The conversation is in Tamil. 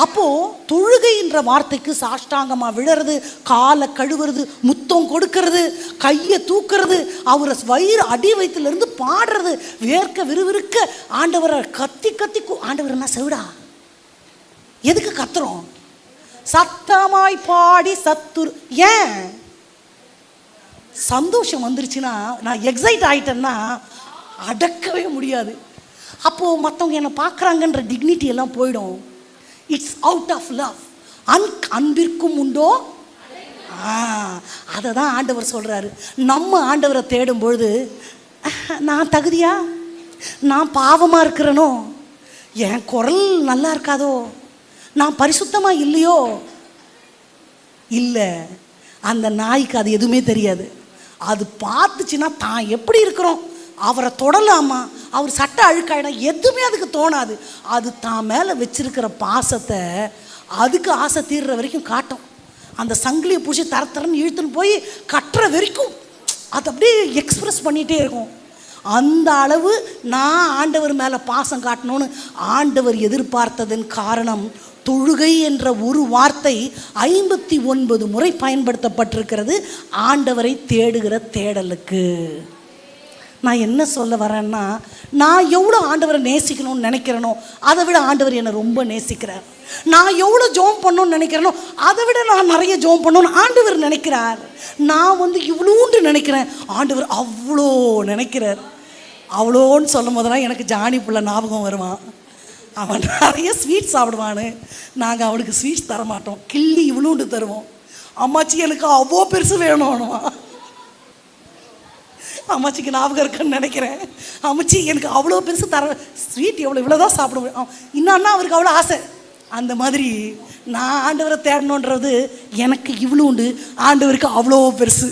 அப்போ தொழுகைன்ற வார்த்தைக்கு சாஷ்டாங்கமா விழறது, காலை கழுவுறது, முத்தம் கொடுக்கறது, கையை தூக்குறது, அவரை வயிறு அடி வயிற்றுல இருந்து பாடுறது, வேர்க்க விறுவிறுக்க ஆண்டவரை கத்தி கத்தி ஆண்டவர்னா செவிடா எதுக்கு கத்துறோம்? சத்தமாய் பாடி சத்துரு. ஏன்? சந்தோஷம் வந்துருச்சுன்னா, நான் எக்ஸைட் ஆயிட்டேன்னா அடக்கவே முடியாது. அப்போ மற்றவங்க என்னை பார்க்குறாங்கன்ற டிக்னிட்டி எல்லாம் போயிடும். It's out of love. அன்பிற்கும் உண்டோ? அதை தான் ஆண்டவர் சொல்கிறாரு. நம்ம ஆண்டவரை தேடும் பொழுது, நான் தகுதியா, நான் பாவமாக இருக்கிறனோ, என் குரல் நல்லா இருக்காதோ, நான் பரிசுத்தமாக இல்லையோ? இல்லை, அந்த நாய்க்கு அது எதுவுமே தெரியாது. அது பார்த்துச்சுன்னா தான் எப்படி இருக்கிறோம், அவரை தொடலாமா, அவர் சட்டை அழுக்காயிடும், எதுவுமே அதுக்கு தோணாது. அது தான் மேலே வச்சிருக்கிற பாசத்தை அதுக்கு ஆசை தீர்ற வரைக்கும் காட்டும். அந்த சங்கிலியை பிடிச்சி தரன்னு இழுத்துன்னு போய் கட்டுற வரைக்கும் அது அப்படியே எக்ஸ்பிரஸ் பண்ணிகிட்டே இருக்கும். அந்த அளவு நான் ஆண்டவர் மேலே பாசம் காட்டணும்னு ஆண்டவர் எதிர்பார்த்ததன் காரணம், தொழுகை என்ற ஒரு வார்த்தை 59 முறை பயன்படுத்தப்பட்டிருக்கிறது ஆண்டவரை தேடுகிற தேடலுக்கு. நான் என்ன சொல்ல வரேன்னா, நான் எவ்வளோ ஆண்டவரை நேசிக்கணும்னு நினைக்கிறேனோ அதை விட ஆண்டவர் என்னை ரொம்ப நேசிக்கிறார். நான் எவ்வளோ ஜோம் பண்ணணும்னு நினைக்கிறேனோ அதை விட நான் நிறைய ஜோம் பண்ணணும்னு ஆண்டவர் நினைக்கிறார். நான் இவ்வளோண்டு நினைக்கிறேன், ஆண்டவர் அவ்வளோ நினைக்கிறார். அவ்வளோன்னு சொல்லும் போதெல்லாம் எனக்கு ஜானி பிள்ளை ஞாபகம் வருவான். அவன் நிறைய ஸ்வீட்ஸ் சாப்பிடுவான்னு, நாங்கள் அவனுக்கு ஸ்வீட்ஸ் தரமாட்டோம், கிள்ளி இவ்வளோண்டு தருவோம். அம்மாச்சி எனக்கு அவ்வளோ பெருசு வேணும்னுவான். அம்மாச்சிக்கு ஞாபகம் இருக்குன்னு நினைக்கிறேன். அம்மாச்சி எனக்கு அவ்வளோ பெருசு தர ஸ்வீட் இவ்வளோதான் சாப்பிடுவேன். இன்னும் அவருக்கு அவ்வளோ ஆசை. அந்த மாதிரி நான் ஆண்டவரை தேடணுன்றது எனக்கு இவ்வளோண்டு, ஆண்டவருக்கு அவ்வளோ பெருசு.